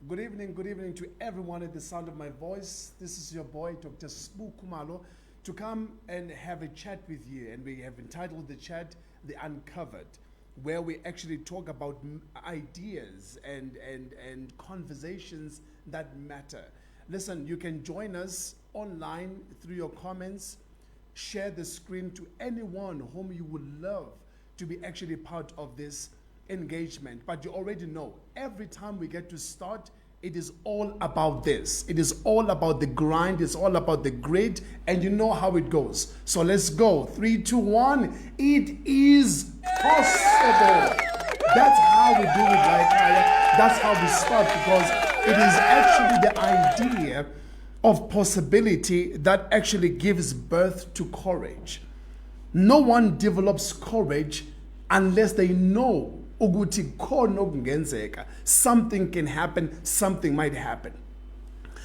Good evening to everyone at the sound of my voice. This is your boy, Dr. Khumalo, to come and have a chat with you. And we have entitled the chat, The Uncovered, where we actually talk about ideas and conversations that matter. Listen, you can join us online through your comments. Share the screen to anyone whom you would love to be actually part of this engagement. But you already know, every time we get to start, it is all about this. It is all about the grind. It's all about the grit. And you know how it goes. So let's go. 3, 2, 1. It is possible. That's how we do it, right? That's how we start, because it is actually the idea of possibility that actually gives birth to courage. No one develops courage unless they know ukuthi khona okungenzeka, something can happen, something might happen.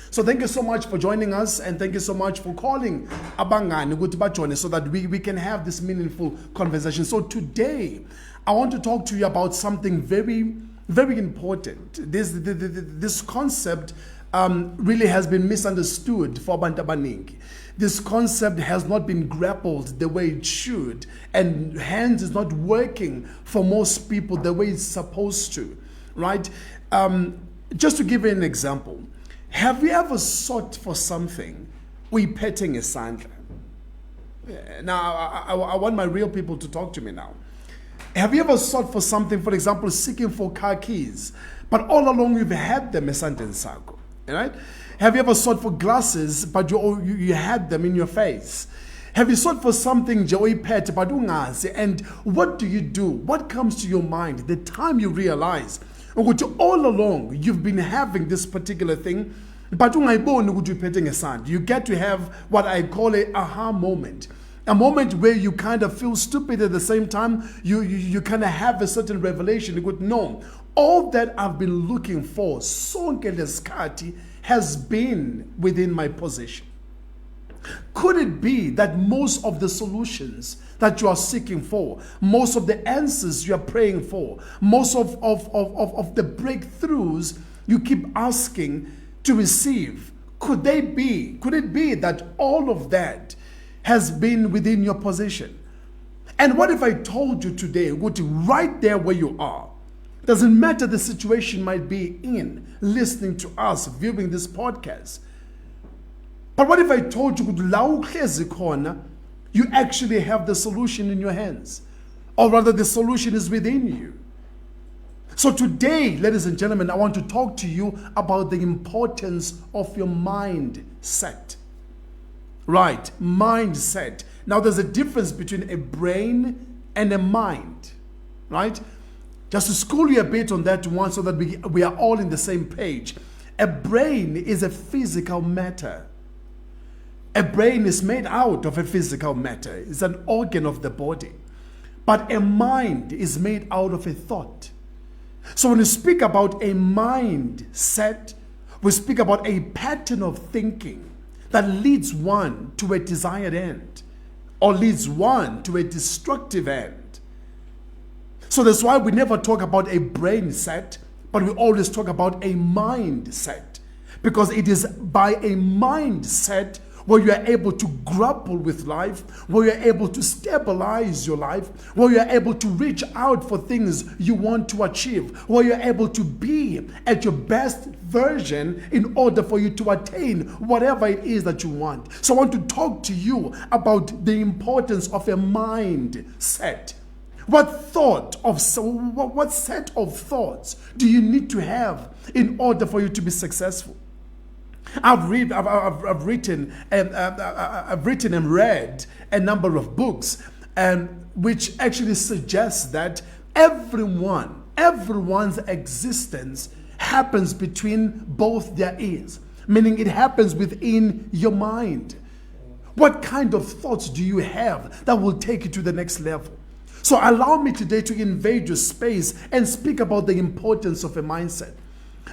So thank you so much for joining us, and thank you so much for calling abangani ukuthi bajoine so that we can have this meaningful conversation. So today, I want to talk to you about something very, very important. This concept really has been misunderstood for abantu abaningi. This concept has not been grappled the way it should, and hence is not working for most people the way it's supposed to, right? Just to give you an example, have you ever sought for something uyiphethe ngesandla? Now, I want my real people to talk to me now. Have you ever sought for something, for example, seeking for car keys, but all along you've had them esandleni sakho, right? Have you ever sought for glasses, but you had them in your face? Have you sought for something pet, but ungazi? And what do? What comes to your mind the time you realize all along you've been having this particular thing, but you get to have what I call a aha moment. A moment where you kind of feel stupid at the same time. You kind of have a certain revelation. You go, no, all that I've been looking for, sonke lesikhathi, has been within my possession. Could it be that most of the solutions that you are seeking for, most of the answers you are praying for, most of the breakthroughs you keep asking to receive, could it be that all of that has been within your possession? And what if I told you today, go to right there where you are, doesn't matter the situation might be in, listening to us, viewing this podcast. But what if I told you, you actually have the solution in your hands? Or rather, the solution is within you. So today, ladies and gentlemen, I want to talk to you about the importance of your mindset. Right, mindset. Now, there's a difference between a brain and a mind, right? Just to school you a bit on that one so that we are all in the same page. A brain is a physical matter. A brain is made out of a physical matter. It's an organ of the body. But a mind is made out of a thought. So when we speak about a mindset, we speak about a pattern of thinking that leads one to a desired end or leads one to a destructive end. So that's why we never talk about a brain set, but we always talk about a mindset, because it is by a mindset where you are able to grapple with life, where you are able to stabilize your life, where you are able to reach out for things you want to achieve, where you are able to be at your best version in order for you to attain whatever it is that you want. So I want to talk to you about the importance of a mindset. What set of thoughts do you need to have in order for you to be successful? I've written and read a number of books, which actually suggests that everyone's existence happens between both their ears, meaning it happens within your mind. What kind of thoughts do you have that will take you to the next level? So allow me today to invade your space and speak about the importance of a mindset.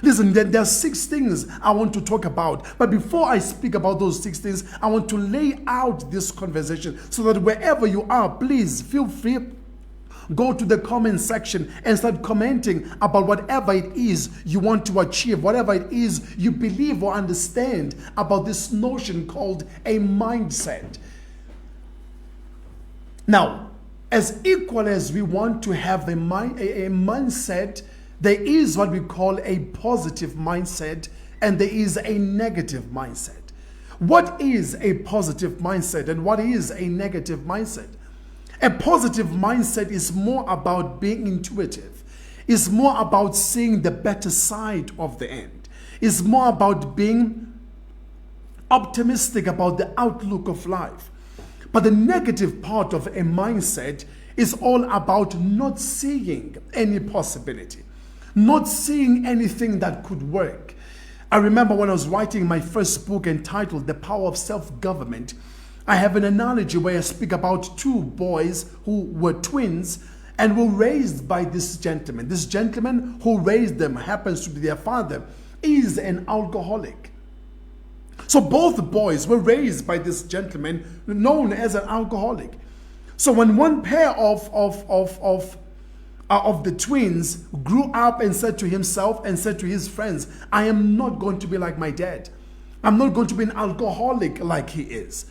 Listen, there are 6 things I want to talk about. But before I speak about those 6 things, I want to lay out this conversation so that wherever you are, please feel free Go to the comment section and start commenting about whatever it is you want to achieve, whatever it is you believe or understand about this notion called a mindset. Now, as equal as we want to have a mindset, there is what we call a positive mindset and there is a negative mindset. What is a positive mindset and what is a negative mindset? A positive mindset is more about being intuitive. It's more about seeing the better side of the end. It's more about being optimistic about the outlook of life. But the negative part of a mindset is all about not seeing any possibility, not seeing anything that could work. I remember when I was writing my first book entitled The Power of Self-Government, I have an analogy where I speak about two boys who were twins and were raised by this gentleman. This gentleman who raised them happens to be their father, is an alcoholic. So both boys were raised by this gentleman known as an alcoholic. So when one pair of the twins grew up and said to himself and said to his friends, I am not going to be like my dad. I'm not going to be an alcoholic like he is.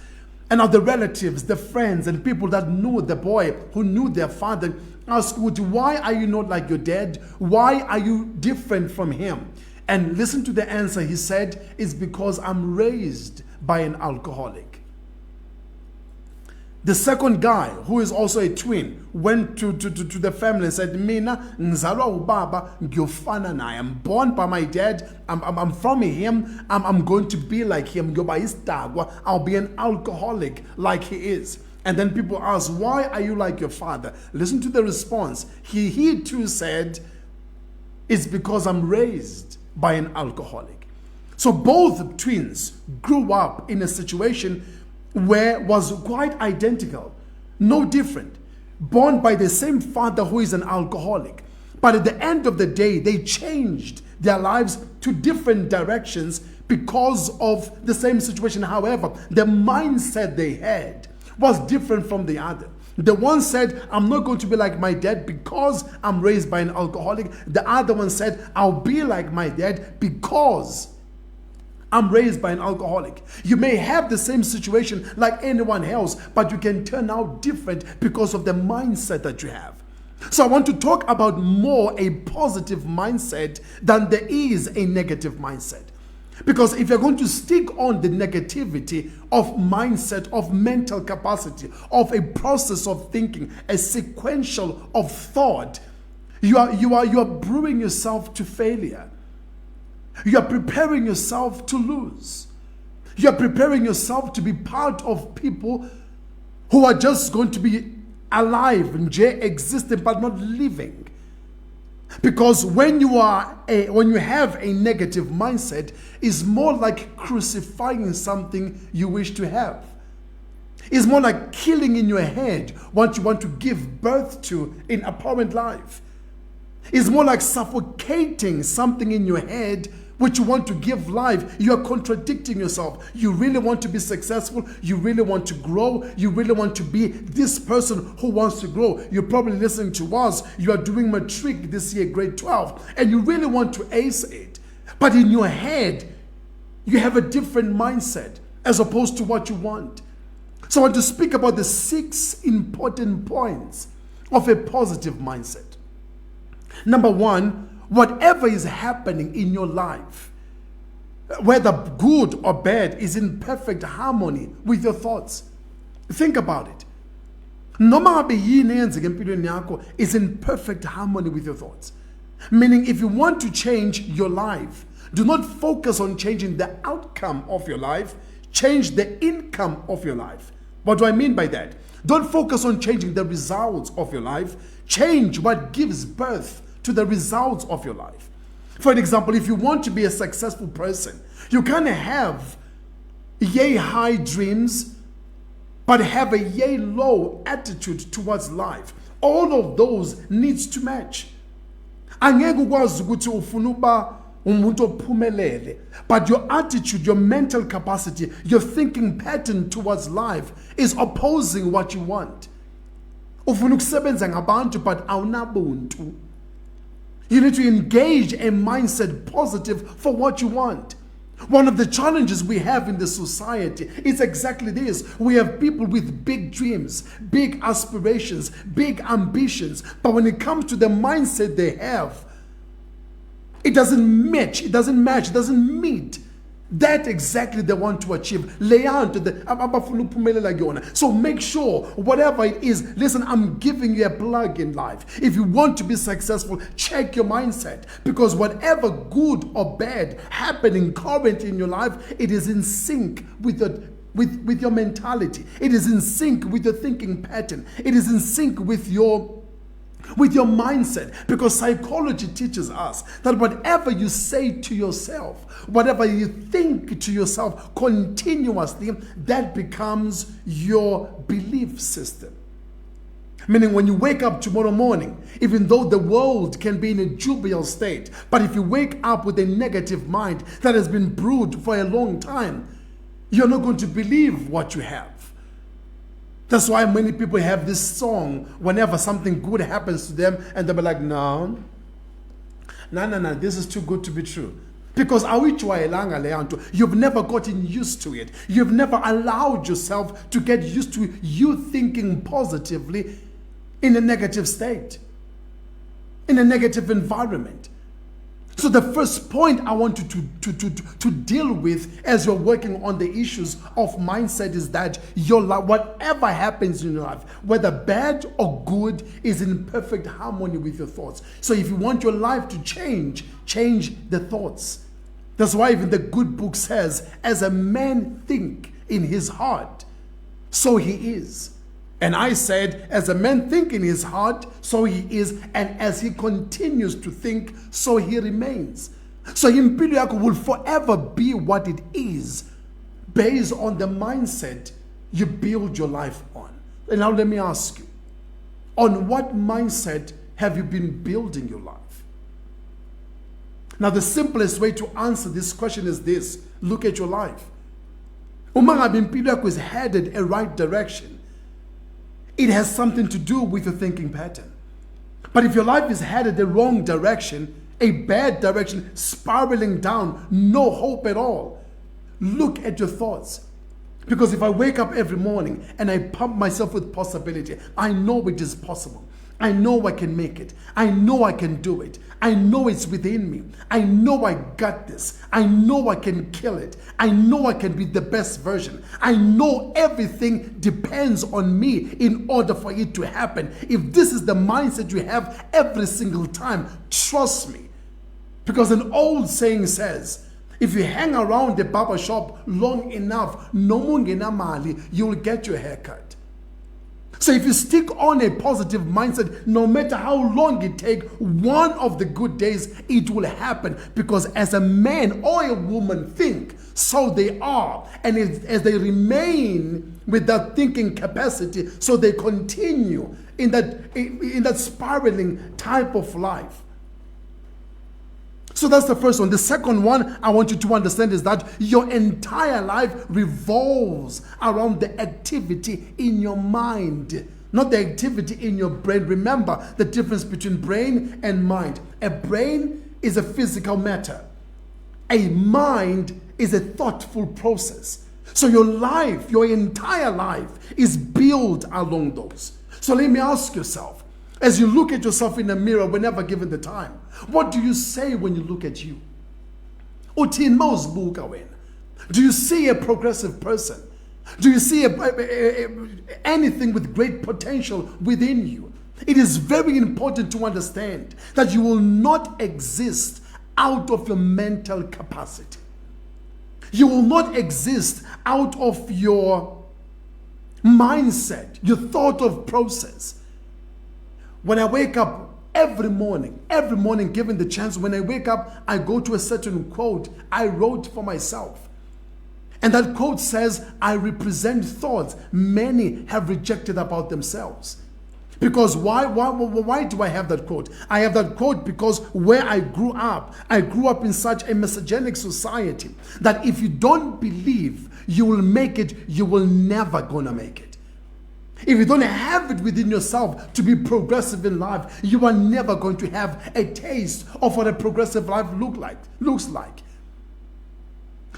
And now the relatives, the friends, and people that knew the boy, who knew their father, asked, why are you not like your dad? Why are you different from him? And listen to the answer. He said, it's because I'm raised by an alcoholic. The second guy, who is also a twin, went to the family and said, Mina, ngizalwa ubaba, ngiyofana naye. I'm born by my dad. I'm from him. I'm going to be like him. I'll be an alcoholic like he is. And then people ask, why are you like your father? Listen to the response. He too said, it's because I'm raised by an alcoholic. So both twins grew up in a situation where was quite identical, no different, born by the same father who is an alcoholic. But at the end of the day, they changed their lives to different directions because of the same situation. However, the mindset they had was different from the other. The one said, I'm not going to be like my dad because I'm raised by an alcoholic. The other one said, I'll be like my dad because I'm raised by an alcoholic. You may have the same situation like anyone else, but you can turn out different because of the mindset that you have. So I want to talk about more a positive mindset than there is a negative mindset. Because if you're going to stick on the negativity of mindset, of mental capacity, of a process of thinking, a sequential of thought, you are brewing yourself to failure. You are preparing yourself to lose. You are preparing yourself to be part of people who are just going to be alive and existing but not living. Because when you have a negative mindset, it's more like crucifying something you wish to have. It's more like killing in your head what you want to give birth to in apparent life. It's more like suffocating something in your head which you want to give life. You are contradicting yourself. You really want to be successful. You really want to grow. You really want to be this person who wants to grow. You're probably listening to us. You are doing matric this year, grade 12, and you really want to ace it. But in your head, you have a different mindset as opposed to what you want. So I want to speak about the 6 important points of a positive mindset. Number 1, whatever is happening in your life, whether good or bad, is in perfect harmony with your thoughts. Think about it. Noma ngabe yini eyenzeka empilweni yakho is in perfect harmony with your thoughts. Meaning, if you want to change your life, do not focus on changing the outcome of your life, change the income of your life. What do I mean by that? Don't focus on changing the results of your life, change what gives birth to the results of your life. For example, if you want to be a successful person, you can't have yay high dreams, but have a yay low attitude towards life. All of those needs to match. Angeke ukwazi ukuthi ufuna uba umuntu ophumelele, but your attitude, your mental capacity, your thinking pattern towards life is opposing what you want. ufuna ukusebenza ngabantu but awunabuntu. You need to engage a mindset positive for what you want. One of the challenges we have in the society is exactly this. We have people with big dreams, big aspirations, big ambitions, but when it comes to the mindset they have, it doesn't match, it doesn't meet that exactly they want to achieve. So make sure, whatever it is, listen, I'm giving you a plug in life. If you want to be successful, check your mindset. Because whatever good or bad happening currently in your life, it is in sync with your mentality. It is in sync with your thinking pattern. It is in sync with your mindset, because psychology teaches us that whatever you say to yourself, whatever you think to yourself continuously, that becomes your belief system. Meaning when you wake up tomorrow morning, even though the world can be in a jovial state, but if you wake up with a negative mind that has been brewed for a long time, you're not going to believe what you have. That's why many people have this song whenever something good happens to them, and they'll be like, no, this is too good to be true. Because you've never gotten used to it. You've never allowed yourself to get used to you thinking positively in a negative state, in a negative environment. So the first point I want you to deal with as you're working on the issues of mindset is that your life, whatever happens in your life, whether bad or good, is in perfect harmony with your thoughts. So if you want your life to change the thoughts. That's why even the good book says, as a man think in his heart, so he is. And I said, as a man think in his heart, so he is, and as he continues to think, so he remains. So impilo yakho will forever be what it is, based on the mindset you build your life on. And now let me ask you, on what mindset have you been building your life? Now the simplest way to answer this question is this: look at your life. Uma ngabe impilo yakho is headed a right direction, it has something to do with your thinking pattern. But if your life is headed the wrong direction, a bad direction, spiraling down, no hope at all, look at your thoughts. Because if I wake up every morning and I pump myself with possibility, I know it is possible. I know I can make it. I know I can do it. I know it's within me. I know I got this. I know I can kill it. I know I can be the best version. I know everything depends on me in order for it to happen. If this is the mindset you have every single time, trust me. Because an old saying says, if you hang around the barber shop long enough, no mungena mali, you will get your haircut. So if you stick on a positive mindset, no matter how long it takes, one of the good days it will happen. Because as a man or a woman think, so they are. And as they remain with that thinking capacity, so they continue in that spiraling type of life. So that's the first one. The second one I want you to understand is that your entire life revolves around the activity in your mind, not the activity in your brain. Remember the difference between brain and mind. A brain is a physical matter. A mind is a thoughtful process. So your life, your entire life is built along those. So let me ask yourself, as you look at yourself in the mirror whenever given the time, what do you say when you look at you? Do you see a progressive person? Do you see anything with great potential within you? It is very important to understand that you will not exist out of your mental capacity. You will not exist out of your mindset, your thought of process. When I wake up every morning given the chance, when I wake up, I go to a certain quote I wrote for myself. And that quote says, I represent thoughts many have rejected about themselves. Because why do I have that quote? I have that quote because where I grew up in such a misogynist society that if you don't believe you will make it, you will never gonna make it. If you don't have it within yourself to be progressive in life, you are never going to have a taste of what a progressive life looks like.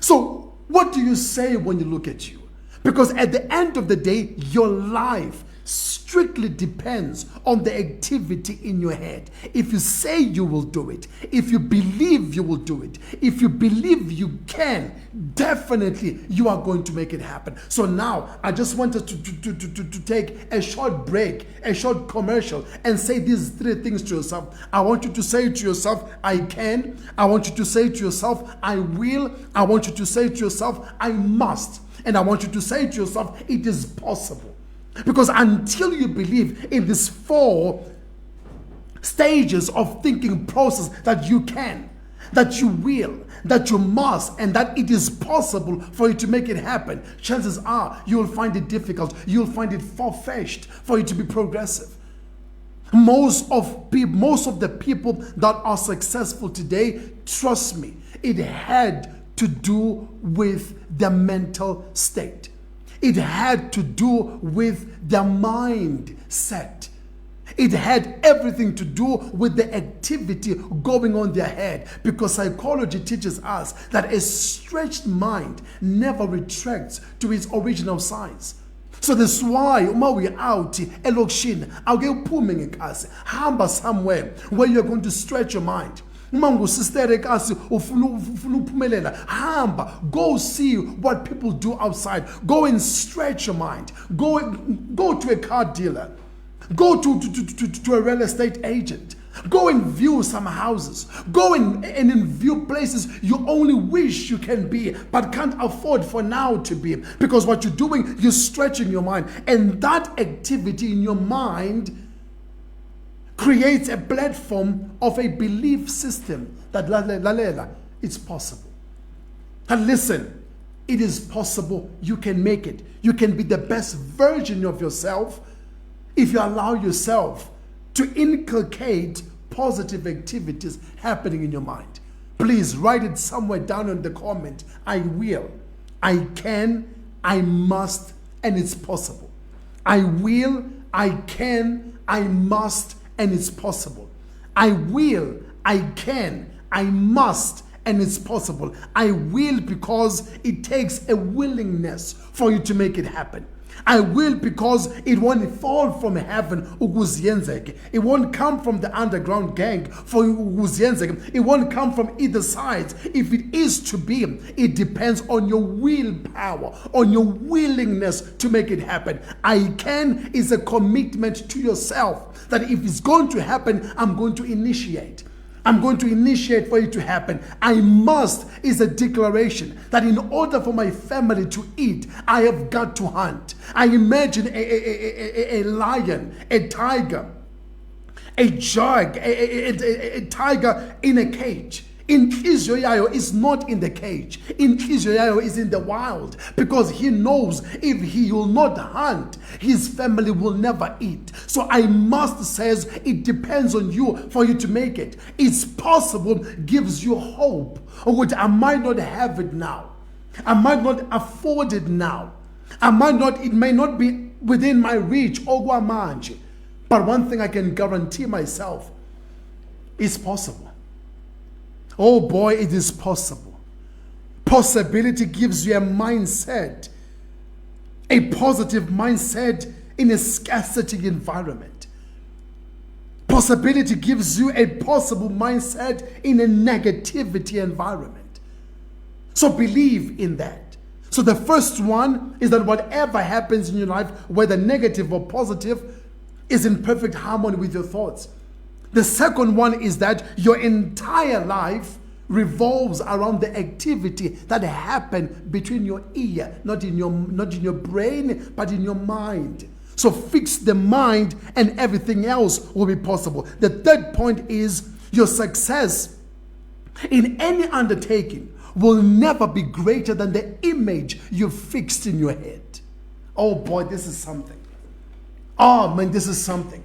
So what do you say when you look at you? Because at the end of the day, your life strictly depends on the activity in your head. If you say you will do it, if you believe you will do it, if you believe you can, definitely you are going to make it happen. So now I just wanted to take a short break, a short commercial, and say these three things to yourself. I want you to say to yourself, I can. I want you to say to yourself, I will. I want you to say to yourself, I must. And I want you to say to yourself, it is possible. Because until you believe in these 4 stages of thinking process, that you can, that you will, that you must, and that it is possible for you to make it happen, chances are you will find it difficult, you'll find it far-fetched for you to be progressive. Most of the people that are successful today, trust me, it had to do with their mental state. It had to do with their mindset. It had everything to do with the activity going on their head, because psychology teaches us that a stretched mind never retracts to its original size. So that's why uma we out elokishini awuke uphume ngekasi, hamba somewhere where you're going to stretch your mind. Uma ngusistere kasi ufuna uphumelela, hamba, go see what people do outside, go and stretch your mind, go to a car dealer, go to a real estate agent, go and view some houses, go and view places you only wish you can be but can't afford for now to be, because what you're doing, you're stretching your mind, and that activity in your mind creates a platform of a belief system that lalela, it's possible. And listen, it is possible. You can make it. You can be the best version of yourself if you allow yourself to inculcate positive activities happening in your mind. Please write it somewhere down in the comment. I will, I can, I must, and it's possible. I will, I can, I must, and it's possible. I will, I can, I must, and it's possible. I will because it takes a willingness for you to make it happen. I will because it won't fall from heaven ukuzienzeke. It won't come from the underground gang for ukuzienzeke. It won't come from either side. If it is to be, it depends on your willpower, on your willingness to make it happen. I can is a commitment to yourself that if it's going to happen, I'm going to initiate. I'm going to initiate for it to happen. I must is a declaration that in order for my family to eat, I have got to hunt. I imagine a lion, a tiger, a jag, a tiger in a cage. Inhliziyo yayo is not in the cage. Inhliziyo yayo is in the wild, because he knows if he will not hunt, his family will never eat. So I must says it depends on you for you to make it. It's possible gives you hope. Which I might not have it now. I might not afford it now. It may not be within my reach. But one thing I can guarantee myself, it's possible. Oh boy, it is possible. Possibility gives you a mindset, a positive mindset in a scarcity environment. Possibility gives you a possible mindset in a negativity environment. So believe in that. So the first one is that whatever happens in your life, whether negative or positive, is in perfect harmony with your thoughts. The second one is that your entire life revolves around the activity that happened between your ear, not in your brain, but in your mind. So fix the mind and everything else will be possible. The third point is your success in any undertaking will never be greater than the image you've fixed in your head. Oh boy, this is something. Oh man, this is something.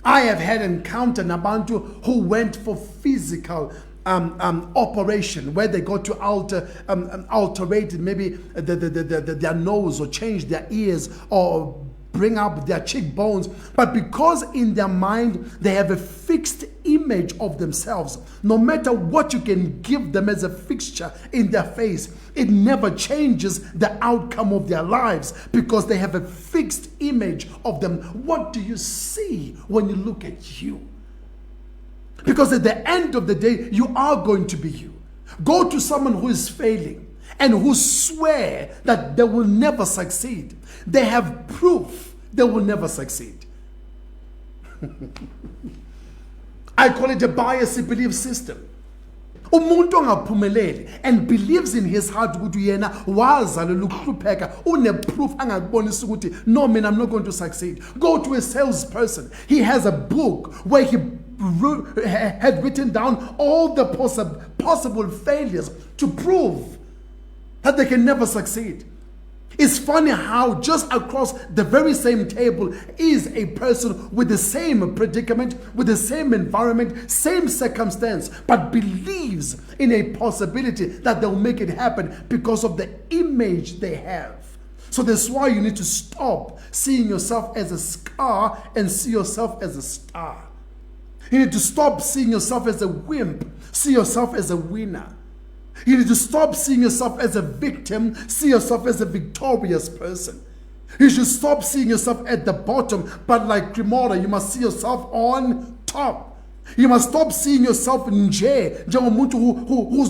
I have had encounter Nabantu who went for physical operation where they got to alterate maybe their nose or change their ears or bring up their cheekbones, but because in their mind they have a fixed image of themselves. No matter what you can give them as a fixture in their face, it never changes the outcome of their lives because they have a fixed image of them. What do you see when you look at you? Because at the end of the day, you are going to be you. Go to someone who is failing and who swear that they will never succeed. They have proof they will never succeed. I call it a biased belief system. Umuntu ongaphumeleli and believes in his heart ukuthi yena wazalelwa ukuhlupheka, une-proof angakubonisa ukuthi no, man, I'm not going to succeed. Go to a salesperson. He has a book where he had written down all the possible failures to prove that they can never succeed. It's funny how just across the very same table is a person with the same predicament, with the same environment, same circumstance, but believes in a possibility that they'll make it happen because of the image they have. So that's why you need to stop seeing yourself as a scar and see yourself as a star. You need to stop seeing yourself as a wimp, see yourself as a winner. You need to stop seeing yourself as a victim, see yourself as a victorious person. You should stop seeing yourself at the bottom, but like Khumalo, you must see yourself on top. You must stop seeing yourself who's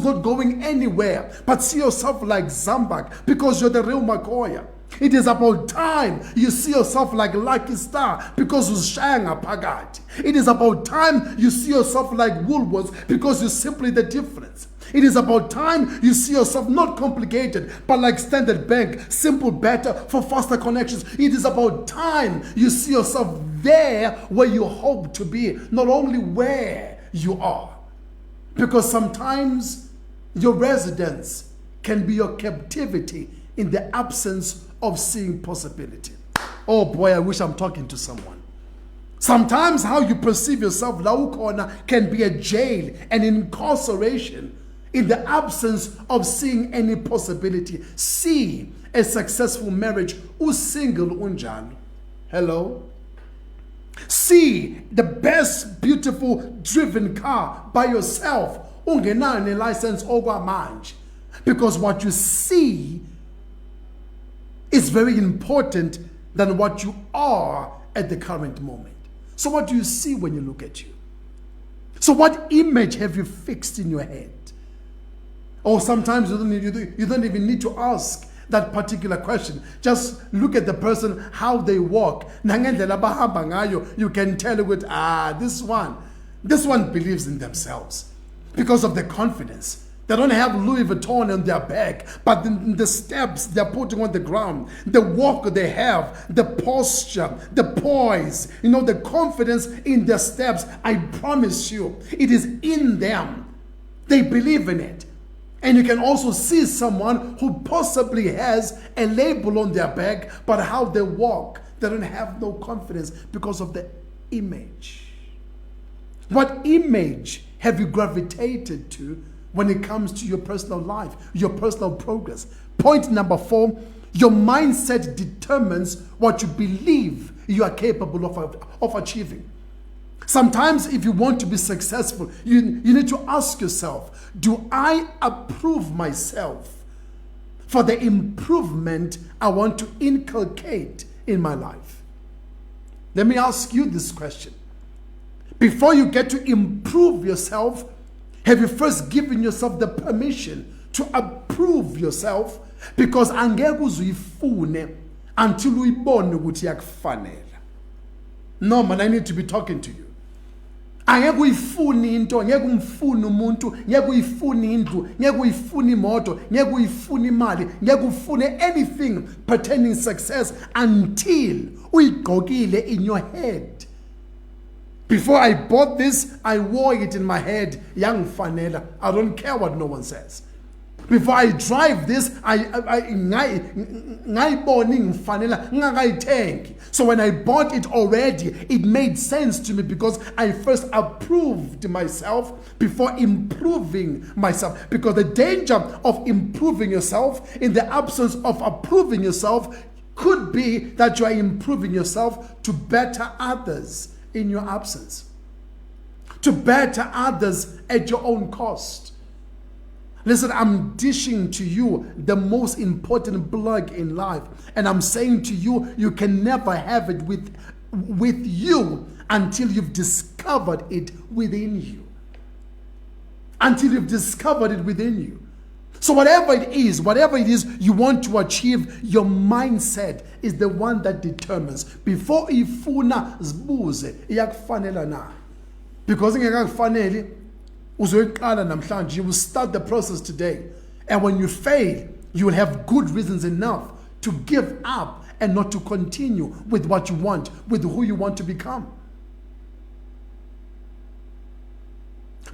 not going anywhere, but see yourself like Zambak, because you're the real Makoya. It is about time you see yourself like Lucky Star because ushanga phakathi. It is about time you see yourself like Woolworths because you're simply the difference. It is about time you see yourself not complicated, but like Standard Bank, simple, better for faster connections. It is about time you see yourself there where you hope to be, not only where you are. Because sometimes your residence can be your captivity in the absence of seeing possibility. Oh boy, I wish I'm talking to someone. Sometimes how you perceive yourself, la ukhona, can be a jail and incarceration in the absence of seeing any possibility. See a successful marriage, single unjalo. Hello? See the best, beautiful, driven car by yourself, ungenayo license okwamanje. Because what you see is very important than what you are at the current moment. So what do you see when you look at you? So what image have you fixed in your head? Or sometimes you don't even need to ask that particular question. Just look at the person, how they walk. You can tell this one believes in themselves because of the confidence. They don't have Louis Vuitton on their back, but the steps they're putting on the ground, the walk they have, the posture, the poise, the confidence in their steps, I promise you, it is in them. They believe in it. And you can also see someone who possibly has a label on their back, but how they walk, they don't have no confidence because of the image. What image have you gravitated to when it comes to your personal life, your personal progress? Point number 4, your mindset determines what you believe you are capable of achieving. Sometimes if you want to be successful, you need to ask yourself, do I approve myself for the improvement I want to inculcate in my life? Let me ask you this question. Before you get to improve yourself, have you first given yourself the permission to approve yourself? Because angeke uzuyifune until uyibone ukuthi yakufanela. No man, I need to be talking to you. Angeke uyifune into, ngeke umfune umuntu, ngeke uyifune indlu, ngeke uyifune imoto, ngeke uyifune imali, ngeke ufune anything pertaining success until uyigqokile in your head. Before I bought this, I wore it in my head. Young fanela. I don't care what no one says. Before I drive this, so when I bought it already, it made sense to me because I first approved myself before improving myself. Because the danger of improving yourself in the absence of approving yourself Could be that you are improving yourself to better others in your absence, to better others at your own cost. Listen, I'm dishing to you the most important plug in life, and I'm saying to you, you can never have it with you until you've discovered it within you. Until you've discovered it within you. So whatever it is you want to achieve, your mindset is the one that determines. Before ifuna zibuze iyakufanela na. Because ingekakufaneli uzoyiqala namhlanje, you will start the process today. And when you fail, you will have good reasons enough to give up and not to continue with what you want, with who you want to become.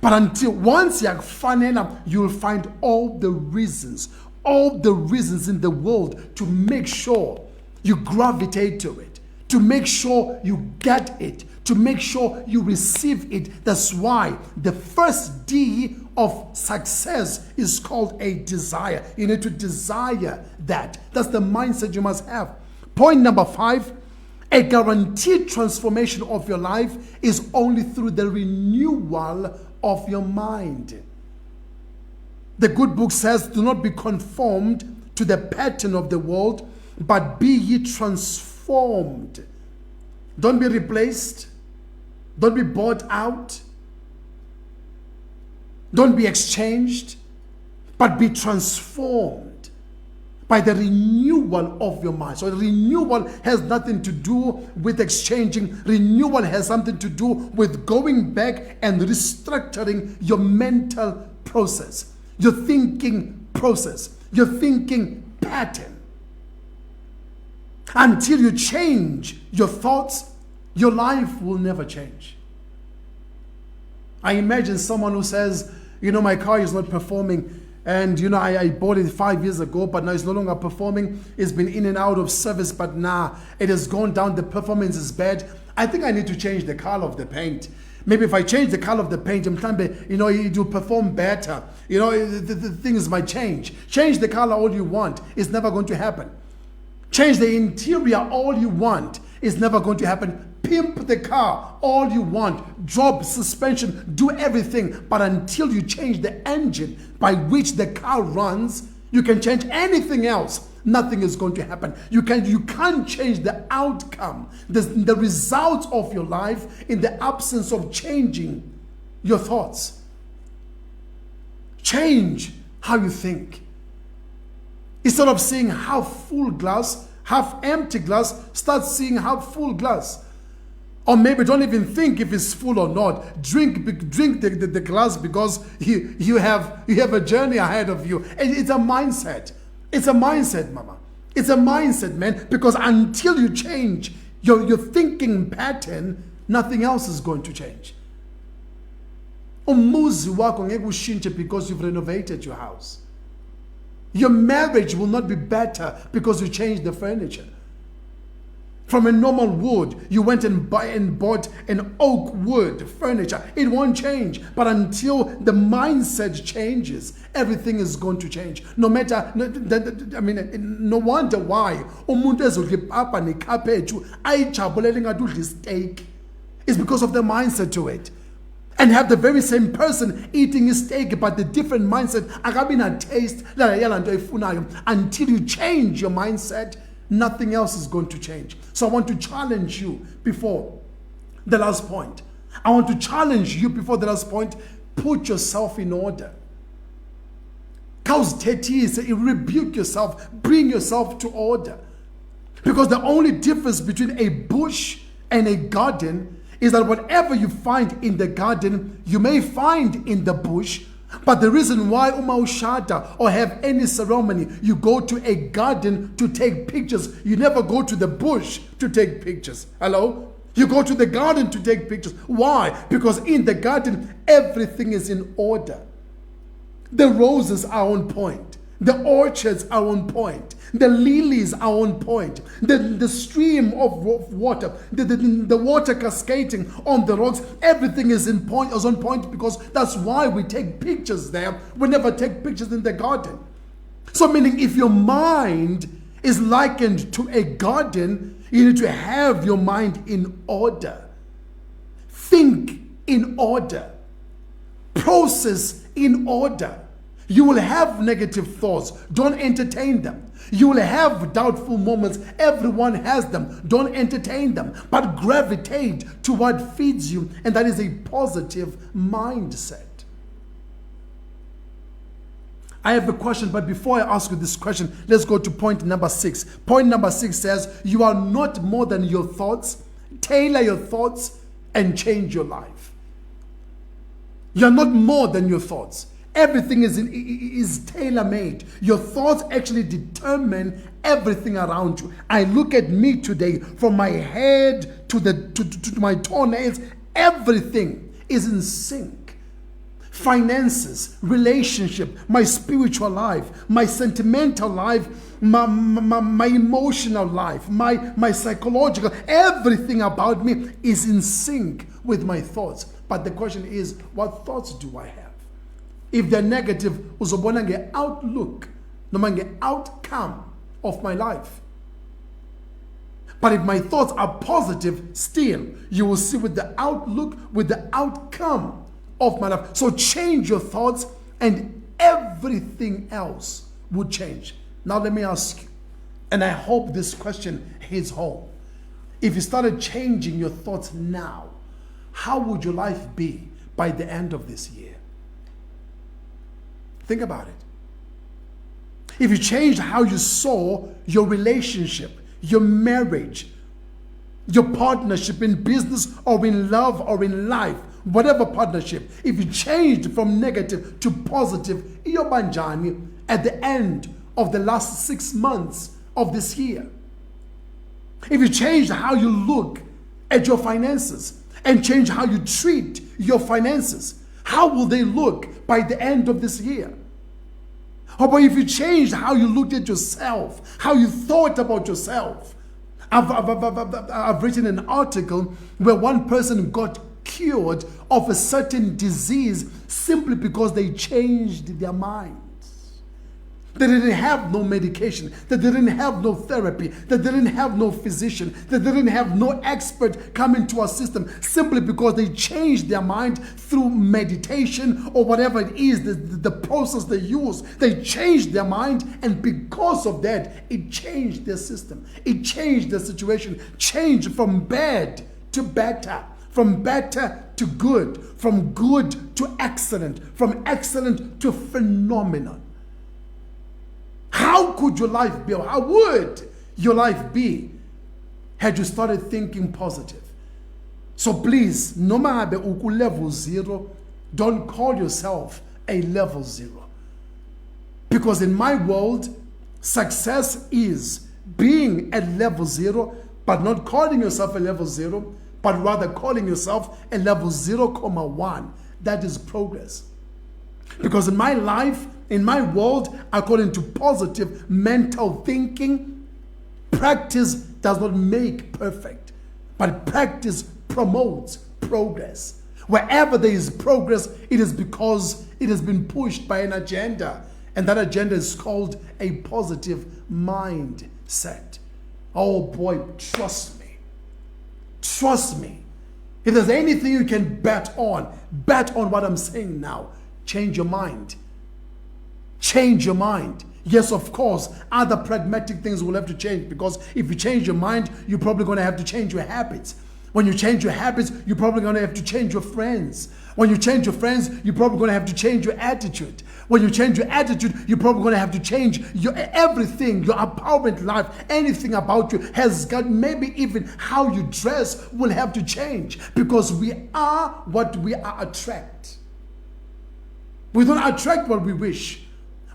But until once yakufanela, you'll find all the reasons in the world to make sure you gravitate to it, to make sure you get it, to make sure you receive it. That's why the first D of success is called a desire. You need to desire that. That's the mindset you must have. Point number 5, a guaranteed transformation of your life is only through the renewal of your mind. The good book says, do not be conformed to the pattern of the world, but be ye transformed. Don't be replaced. Don't be bought out. Don't be exchanged, but be transformed by the renewal of your mind. So renewal has nothing to do with exchanging. Renewal has something to do with going back and restructuring your mental process, your thinking process, your thinking pattern. Until you change your thoughts, your life will never change. I imagine someone who says, my car is not performing, and I bought it 5 years ago, but now it's no longer performing. It's been in and out of service, but it has gone down. The performance is bad. I think I need to change the color of the paint. Maybe if I change the color of the paint, it will perform better. The things might change. Change the color all you want. It's never going to happen. Change the interior all you want. It's never going to happen. Pimp the car all you want. Drop suspension. Do everything. But until you change the engine by which the car runs, you can change anything else. Nothing is going to happen. You can't change the outcome, the results of your life in the absence of changing your thoughts. Change how you think. Instead of seeing half full glass, half empty glass, start seeing half full glass. Or maybe don't even think if it's full or not. Drink the glass because you have a journey ahead of you. And it's a mindset. It's a mindset, mama. It's a mindset, man. Because until you change your thinking pattern, nothing else is going to change. Umuzi wako ngeke ushintshe because you've renovated your house. Your marriage will not be better because you changed the furniture. From a normal wood, you went and bought an oak wood furniture. It won't change. But until the mindset changes, everything is going to change. No matter, no wonder why umuntu ezodla ipapa nekhaphetshu ayijabulele ngathi udla steak. It's because of the mindset to it. And have the very same person eating a steak, but the different mindset, akabi na taste yala nto ifunayo. Until you change your mindset, nothing else is going to change. So I want to challenge you before the last point. I want to challenge you before the last point. Put yourself in order. Rebuke yourself. Bring yourself to order. Because the only difference between a bush and a garden is that whatever you find in the garden, you may find in the bush. But the reason why ushada or have any ceremony, you go to a garden to take pictures. You never go to the bush to take pictures. Hello? You go to the garden to take pictures. Why? Because in the garden, everything is in order. The roses are on point. The orchards are on point. The lilies are on point. The stream of water, the water cascading on the rocks, everything is on point because that's why we take pictures there. We never take pictures in the garden. So meaning if your mind is likened to a garden. You need to have your mind in order. Think in order. Process in order. You will have negative thoughts. Don't entertain them. You will have doubtful moments. Everyone has them. Don't entertain them. But gravitate to what feeds you, and that is a positive mindset. I have a question, but before I ask you this question, let's go to point number 6. Point number 6 says, you are not more than your thoughts. Tailor your thoughts and change your life. You're not more than your thoughts. Everything is tailor-made. Your thoughts actually determine everything around you. I look at me today, from my head to my toenails, everything is in sync. Finances, relationship, my spiritual life, my sentimental life, my emotional life, my psychological, everything about me is in sync with my thoughts. But the question is, what thoughts do I have? If they're negative, uzobona nge-outlook, noma nge-outcome of my life. But if my thoughts are positive, still, you will see with the outlook, with the outcome of my life. So change your thoughts and everything else would change. Now let me ask you, and I hope this question hits home. If you started changing your thoughts now, how would your life be by the end of this year? Think about it. If you changed how you saw your relationship, your marriage, your partnership in business or in love or in life, whatever partnership, if you changed from negative to positive, iyobanjani at the end of the last 6 months of this year. If you changed how you look at your finances and change how you treat your finances, how will they look by the end of this year? Or if you changed how you looked at yourself, how you thought about yourself. I've written an article where one person got cured of a certain disease simply because they changed their minds. They didn't have no medication. They didn't have no therapy. They didn't have no physician. They didn't have no expert come into our system simply because they changed their mind through meditation or whatever it is, the process they use. They changed their mind, and because of that, it changed their system. It changed their situation. Changed from bad to better. From better to good. From good to excellent. From excellent to phenomenal. How could your life be? How would your life be had you started thinking positive? So please, no matter uku level 0, don't call yourself a level 0. Because in my world, success is being at level 0, but not calling yourself a level 0, but rather calling yourself a level 0.1. That is progress. Because in my life, in my world, according to positive mental thinking, practice does not make perfect, but practice promotes progress. Wherever there is progress, it is because it has been pushed by an agenda, and that agenda is called a positive mindset. Oh boy, trust me. Trust me. If there's anything you can bet on what I'm saying now. Change your mind. Change your mind. Yes, of course, other pragmatic things will have to change, because if you change your mind, you're probably going to have to change your habits. When you change your habits, you're probably going to have to change your friends. When you change your friends, you're probably going to have to change your attitude. When you change your attitude, you're probably going to have to change your everything, your empowerment life, anything about you has got, maybe even how you dress will have to change, because we are what we are attract. We don't attract what we wish.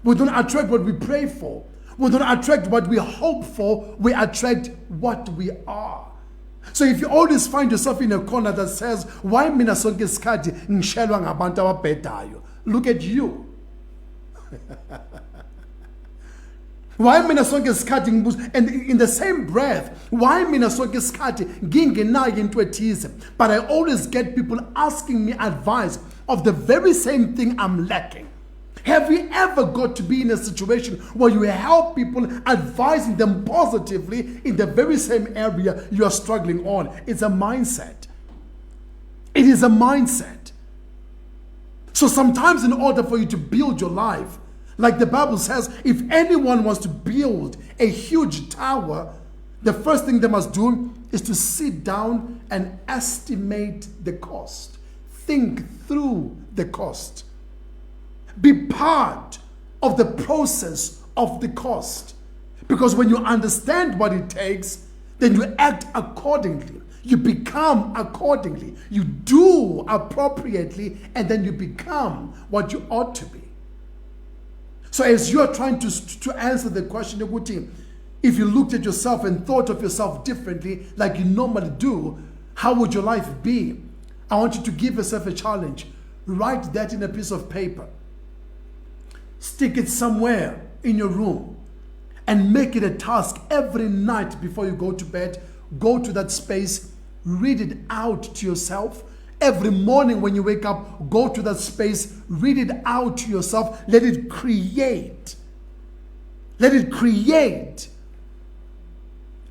We don't attract what we pray for. We don't attract what we hope for. We attract what we are. So if you always find yourself in a corner that says, why mina sonke isikhathi ngishelwa ngabantu ababhedayo? Look at you. Why mina sonke isikhathi ngibuza? And in the same breath, why mina sonke isikhathi ngingenayo into ethize? But I always get people asking me advice of the very same thing I'm lacking. Have you ever got to be in a situation where you help people, advising them positively in the very same area you are struggling on? It's a mindset. It is a mindset. So sometimes in order for you to build your life, like the Bible says, if anyone wants to build a huge tower, the first thing they must do is to sit down and estimate the cost. Think through the cost. Be part of the process of the cost. Because when you understand what it takes, then you act accordingly. You become accordingly. You do appropriately, and then you become what you ought to be. So as you are trying to answer the question, if you looked at yourself and thought of yourself differently like you normally do, how would your life be? I want you to give yourself a challenge. Write that in a piece of paper. Stick it somewhere in your room and make it a task every night before you go to bed. Go to that space, read it out to yourself. Every morning when you wake up, go to that space, read it out to yourself. Let it create. Let it create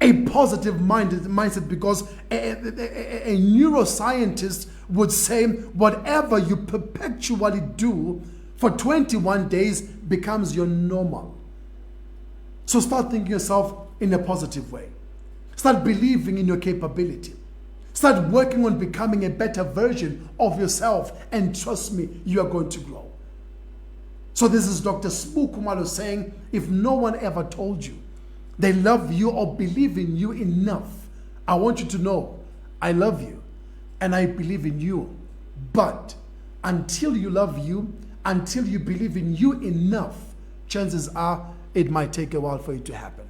a positive mindset, because a neuroscientist would say whatever you perpetually do for 21 days becomes your normal. So start thinking yourself in a positive way. Start believing in your capability. Start working on becoming a better version of yourself, and trust me, you are going to grow. So this is Dr. Khumalo saying, if no one ever told you they love you or believe in you enough, I want you to know, I love you and I believe in you. But until you love you, until you believe in you enough, chances are it might take a while for it to happen.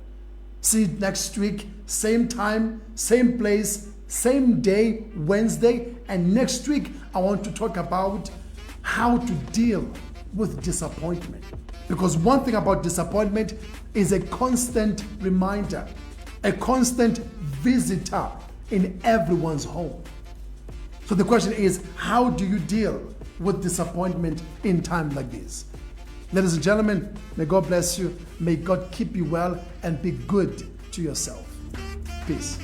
See you next week, same time, same place, same day, Wednesday. And next week, I want to talk about how to deal with disappointment. Because one thing about disappointment is a constant reminder, a constant visitor in everyone's home. So the question is, how do you deal with disappointment in times like this? Ladies and gentlemen, may God bless you. May God keep you well and be good to yourself. Peace.